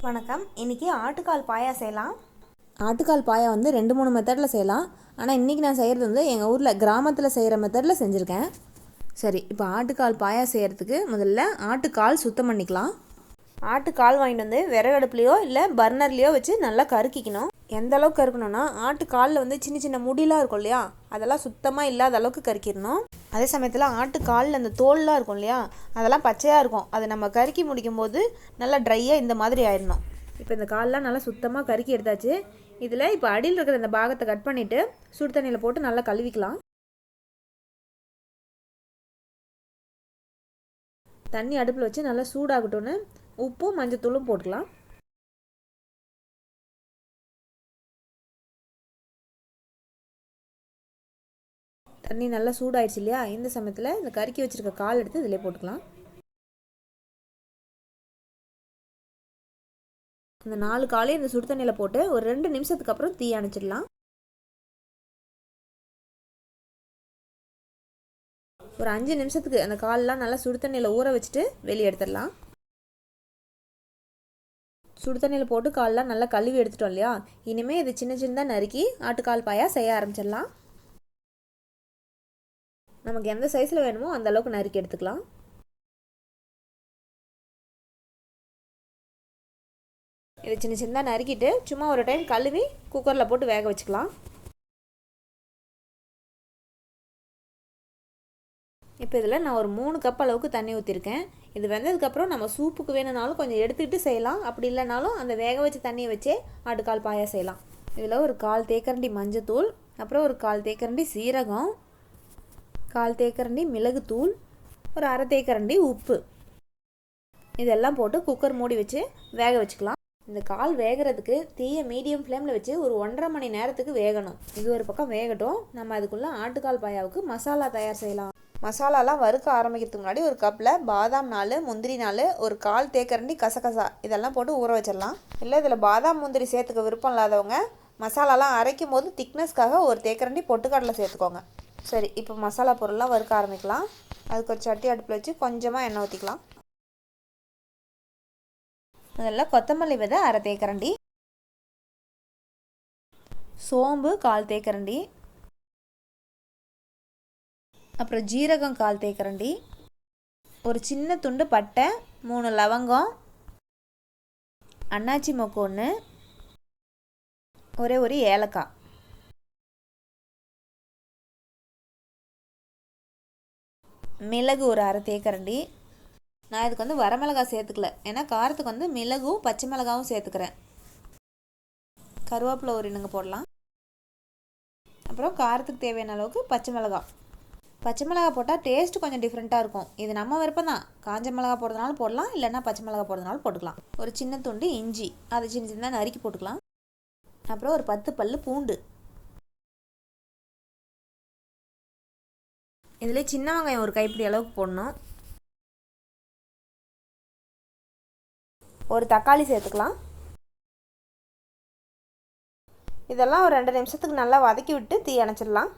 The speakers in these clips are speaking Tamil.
வணக்கம். இன்றைக்கி ஆட்டுக்கால் பாயா செய்யலாம். ஆட்டுக்கால் பாயா வந்து 2-3 மெத்தடில் செய்யலாம். ஆனால் இன்றைக்கி நான் செய்கிறது வந்து எங்கள் ஊரில் கிராமத்தில் செய்கிற மெத்தடில் செஞ்சுருக்கேன். சரி, இப்போ ஆட்டுக்கால் பாயா செய்கிறதுக்கு முதல்ல ஆட்டுக்கால் சுத்தம் பண்ணிக்கலாம். ஆட்டுக்கால் வாங்கிட்டு வந்து விறகடுப்புலையோ இல்லை பர்னர்லேயோ வச்சு நல்லா கருக்கிக்கணும். எந்த அளவுக்கு கருக்கணும்னா ஆட்டுக்காலில் வந்து சின்ன சின்ன முடியெலாம் இருக்கும் இல்லையா, அதெல்லாம் சுத்தமாக இல்லாத அளவுக்கு கருக்கிடணும். அதே சமயத்தில் ஆட்டுக்காலில் அந்த தோல்லாம் இருக்கும் இல்லையா, அதெல்லாம் பச்சையாக இருக்கும். அதை நம்ம கருக்கி முடிக்கும் போது நல்லா ட்ரையாக இந்த மாதிரி ஆயிடணும். இப்போ இந்த கால்லாம் நல்லா சுத்தமாக கருக்கி எடுத்தாச்சு. இதில் இப்போ அடியில் இருக்கிற இந்த பாகத்தை கட் பண்ணிவிட்டு சுடு தண்ணியில் போட்டு நல்லா கழுவிக்கலாம். தண்ணி அடுப்பில் வச்சு நல்லா சூடாகட்டும்னு உப்பும் மஞ்சத்தூளும் போட்டுக்கலாம். தண்ணி நல்லா சூடாயிடுச்சு இல்லையா, இந்த சமயத்தில் இந்த கருக்கி வச்சுருக்க கால் எடுத்து இதிலே போட்டுக்கலாம். இந்த 4 காலையும் இந்த சுடு தண்ணியில் போட்டு ஒரு 2 நிமிஷத்துக்கு அப்புறம் தீ அணைச்சிடலாம். ஒரு 5 நிமிஷத்துக்கு அந்த காலெலாம் நல்லா சுடு தண்ணியில் ஊற வச்சுட்டு வெளியே எடுத்துடலாம். சுடு தண்ணியில் போட்டு காலெலாம் நல்லா கழுவி எடுத்துட்டோம் இல்லையா, இனிமேல் இது சின்ன சின்னதாக நறுக்கி ஆட்டுக்கால் பாயா செய்ய ஆரம்பிச்சிடலாம். நமக்கு எந்த சைஸில் வேணுமோ அந்த அளவுக்கு நறுக்கி எடுத்துக்கலாம். இதை சின்ன சின்னதாக நறுக்கிட்டு சும்மா ஒரு டைம் கழுவி குக்கரில் போட்டு வேக வச்சுக்கலாம். இப்போ இதில் நான் ஒரு 3 கப் அளவுக்கு தண்ணி ஊற்றிருக்கேன். இது வெந்ததுக்கப்புறம் நம்ம சூப்புக்கு வேணும்னாலும் கொஞ்சம் எடுத்துக்கிட்டு செய்யலாம். அப்படி இல்லைனாலும் அந்த வேக வச்ச தண்ணியை வச்சே ஆட்டுக்கால் பாயா செய்யலாம். இதில் ஒரு 1/4 தேக்கரண்டி மஞ்சத்தூள், அப்புறம் ஒரு 1/4 தேக்கரண்டி சீரகம், 1/4 தேக்கரண்டி மிளகுத்தூள், ஒரு 1/2 தேக்கரண்டி உப்பு, இதெல்லாம் போட்டு குக்கர் மூடி வச்சு வேக வச்சுக்கலாம். இந்த கால் வேகிறதுக்கு தீயை மீடியம் ஃப்ளேமில் வச்சு ஒரு 1.5 மணி நேரத்துக்கு வேகணும். இது ஒரு பக்கம் வேகட்டும். நம்ம அதுக்குள்ளே ஆட்டுக்கால் பாயாவுக்கு மசாலா தயார் செய்யலாம். மசாலாலாம் வறுக்க ஆரம்பிக்கிறதுக்கு முன்னாடி ஒரு கப்பில் பாதாம் 4, முந்திரி 4, ஒரு 1/4 தேக்கரண்டி கசகசா இதெல்லாம் போட்டு ஊற வச்சிடலாம். இல்லை இதில் பாதாம் முந்திரி சேர்த்துக்க விருப்பம் இல்லாதவங்க மசாலாலாம் அரைக்கும் போது திக்னஸ்க்காக ஒரு தேக்கரண்டி பொட்டுக்கடலை சேர்த்துக்கோங்க. சரி, இப்போ மசாலா பொருள்லாம் வறுக்க ஆரம்பிக்கலாம். அதுக்கு ஒரு சட்டி அடுப்பில் வச்சு கொஞ்சமாக எண்ணெய் ஊற்றிக்கலாம். முதல்ல கொத்தமல்லி விதை 1/2 தேக்கரண்டி, சோம்பு 1/4 தேக்கரண்டி, அப்புறம் ஜீரகம் 1/4 தேக்கரண்டி, ஒரு சின்ன துண்டு பட்டை, 3 லவங்கம், அன்னாச்சி மொக்கு 1, ஒரே ஒரு ஏலக்காய், மிளகு ஒரு 1/2 தேக்கரண்டி. நான் இதுக்கு வந்து வரமிளகாய் சேர்த்துக்கல, ஏன்னா காரத்துக்கு வந்து மிளகும் பச்சை மிளகாவும் சேர்த்துக்கிறேன். கருவேப்பிலை ஒரு இனுங்க போடலாம். அப்புறம் காரத்துக்கு தேவையான அளவுக்கு பச்சை மிளகாய் போட்டால் டேஸ்ட்டு கொஞ்சம் டிஃப்ரெண்ட்டாக இருக்கும். இது நம்ம விருப்பம் தான். காஞ்ச மிளகா போடுறதுனாலும் போடலாம், இல்லைன்னா பச்சை மிளகாய் போடுறதுனாலும் போட்டுக்கலாம். ஒரு சின்ன துண்டு இஞ்சி, அதை சின்ன சின்னதாக நறுக்கி போட்டுக்கலாம். அப்புறம் ஒரு 10 பல்லு பூண்டு. இதில் சின்ன வெங்காயம் ஒரு கைப்பிடி அளவுக்கு போடணும். ஒரு தக்காளி சேர்த்துக்கலாம். இதெல்லாம் ஒரு 2 நிமிஷத்துக்கு நல்லா வதக்கி விட்டு தீ அணைச்சிடலாம்.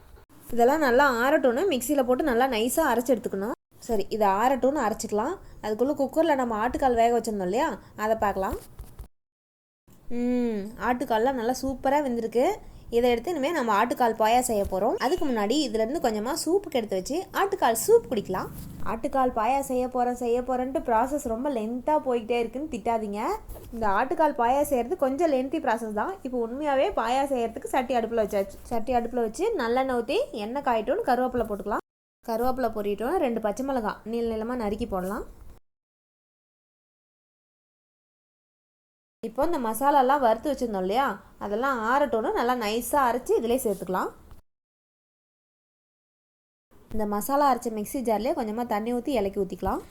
இதெல்லாம் நல்லா ஆறட்டும்னு மிக்சியில் போட்டு நல்லா நைஸாக அரைச்சி எடுத்துக்கணும். சரி, இதை ஆறட்டும்னு அரைச்சிக்கலாம். அதுக்குள்ளே குக்கரில் நம்ம ஆட்டுக்கால் வேக வச்சிருந்தோம் இல்லையா, அதை பார்க்கலாம். ஆட்டுக்கால்லாம் நல்லா சூப்பராக வெந்திருக்கு. இதை எடுத்து இனிமேல் நம்ம ஆட்டுக்கால் பாயா செய்ய போகிறோம். அதுக்கு முன்னாடி இதுலேருந்து கொஞ்சமாக சூப்புக்கு எடுத்து வச்சு ஆட்டுக்கால் சூப் குடிக்கலாம். ஆட்டுக்கால் பாயா செய்ய போகிறேன்ட்டு ப்ராசஸ் ரொம்ப லென்த்தாக போய்கிட்டே இருக்குன்னு திட்டாதீங்க. இந்த ஆட்டுக்கால் பாயா செய்கிறது கொஞ்சம் லென்த்தி ப்ராசஸ் தான். இப்போ உண்மையாகவே பாயா செய்கிறதுக்கு சட்டி அடுப்பில் வச்சாச்சு. சட்டி அடுப்பில் வச்சு நல்லெண்ணெய் ஊற்றி எண்ணெய் காயிட்டோன்னு கருவேப்பிலை போட்டுக்கலாம். கருவேப்பிலை பொரிட்டோம் 2 பச்சை மிளகாய் நீளமாக நறுக்கி போடலாம். இப்போ இந்த மசாலாலாம் வறுத்து வச்சுருந்தோம் இல்லையா, அதெல்லாம் ஆறட்டோன்னு நல்லா நைஸாக அரைச்சி இதிலே சேர்த்துக்கலாம். இந்த மசாலா அரைச்ச மிக்ஸி ஜார்லேயே கொஞ்சமாக தண்ணி ஊற்றி இலக்கி ஊற்றிக்கலாம்.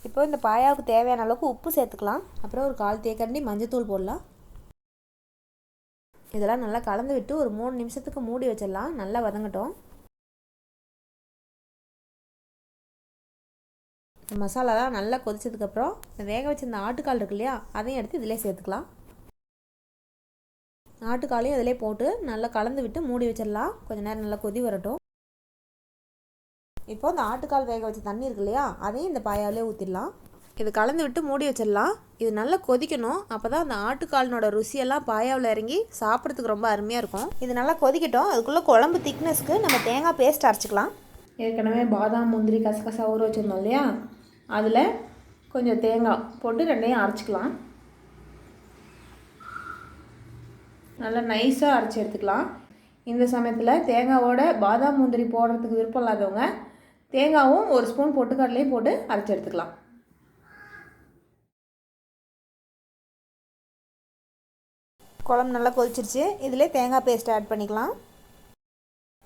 இப்போ இந்த பாயாவுக்கு தேவையான அளவுக்கு உப்பு சேர்த்துக்கலாம். அப்புறம் ஒரு 1/4 தேக்கரண்டி மஞ்சத்தூள் போடலாம். இதெல்லாம் நல்லா கலந்து விட்டு ஒரு 3 நிமிஷத்துக்கு மூடி வச்சிடலாம். நல்லா வதங்கட்டும். மசாலாலாம் நல்லா கொதிச்சதுக்கப்புறம் வேக வச்சிருந்த ஆட்டுக்கால் இருக்கு இல்லையா, அதையும் எடுத்து இதிலே சேர்த்துக்கலாம். ஆட்டுக்காலையும் இதிலே போட்டு நல்லா கலந்து விட்டு மூடி வச்சிடலாம். கொஞ்சம் நேரம் நல்லா கொதி வரட்டும். இப்போ இந்த ஆட்டுக்கால் வேக வச்ச தண்ணி இருக்கு இல்லையா, அதையும் இந்த பாயாவிலே ஊற்றிடலாம். இது கலந்து விட்டு மூடி வச்சிடலாம். இது நல்லா கொதிக்கணும். அப்போ தான் அந்த ஆட்டுக்காலினோட ருசியெல்லாம் பாயாவில் இறங்கி சாப்பிட்றதுக்கு ரொம்ப அருமையாக இருக்கும். இது நல்லா கொதிக்கட்டும். அதுக்குள்ளே குழம்பு திக்னஸ்க்கு நம்ம தேங்காய் பேஸ்ட் அரைச்சிக்கலாம். ஏற்கனவே பாதாம் முந்திரி கசகசா ஊற வச்சுருந்தோம் இல்லையா, அதில் கொஞ்சம் தேங்காய் போட்டு ரெண்டையும் அரைச்சிக்கலாம். நல்லா நைஸாக அரைச்சி எடுத்துக்கலாம். இந்த சமயத்தில் தேங்காவோட பாதாம் முந்திரி போடுறதுக்கு விருப்பம் இல்லாதவங்க தேங்காவும் ஒரு ஸ்பூன் பொட்டுக்கடலையும் போட்டு அரைச்சி எடுத்துக்கலாம். குழம்பு நல்லா கொதிச்சிருச்சு. இதிலே தேங்காய் பேஸ்ட் ஆட் பண்ணிக்கலாம்.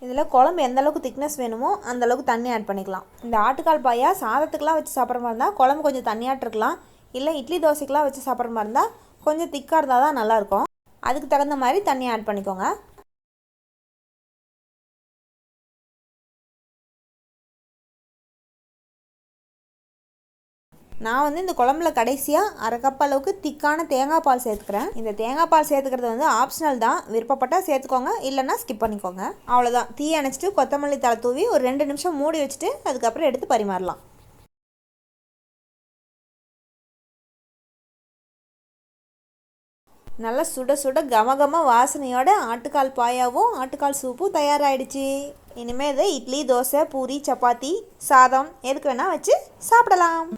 இதில் குழம்பு எந்த அளவுக்கு திக்னஸ் வேணுமோ அந்தளவுக்கு தண்ணி ஆட் பண்ணிக்கலாம். இந்த ஆட்டுக்கால் பாயா சாதத்துக்கெலாம் வச்சு சாப்பிட்ற மாதிரி இருந்தால் குழம்பு கொஞ்சம் தண்ணியாட்டிருக்கலாம். இல்லை இட்லி தோசைக்கெலாம் வச்சு சாப்பிட்ற மாதிரி இருந்தால் கொஞ்சம் திக்காக இருந்தால் தான் நல்லாயிருக்கும். அதுக்கு தகுந்த மாதிரி தண்ணி ஆட் பண்ணிக்கோங்க. நான் இந்த குழம்புல கடைசியாக அரை கப் அளவுக்கு திக்கான தேங்காய் பால் சேர்த்துக்கிறேன். இந்த தேங்காய் பால் சேர்த்துக்கிறது ஆப்ஷனல் தான். விருப்பப்பட்டால் சேர்த்துக்கோங்க, இல்லைன்னா ஸ்கிப் பண்ணிக்கோங்க. அவ்வளோதான். தீ அணைச்சிட்டு கொத்தமல்லி தழை தூவி ஒரு 2 நிமிஷம் மூடி வச்சுட்டு அதுக்கப்புறம் எடுத்து பரிமாறலாம். நல்லா சுட சுட கமகம வாசனையோட ஆட்டுக்கால் பாயாவும் ஆட்டுக்கால் சூப்பும் தயாராகிடுச்சு. இனிமேல் இதை இட்லி, தோசை, பூரி, சப்பாத்தி, சாதம் எதுக்கு வேணால் வச்சு சாப்பிடலாம்.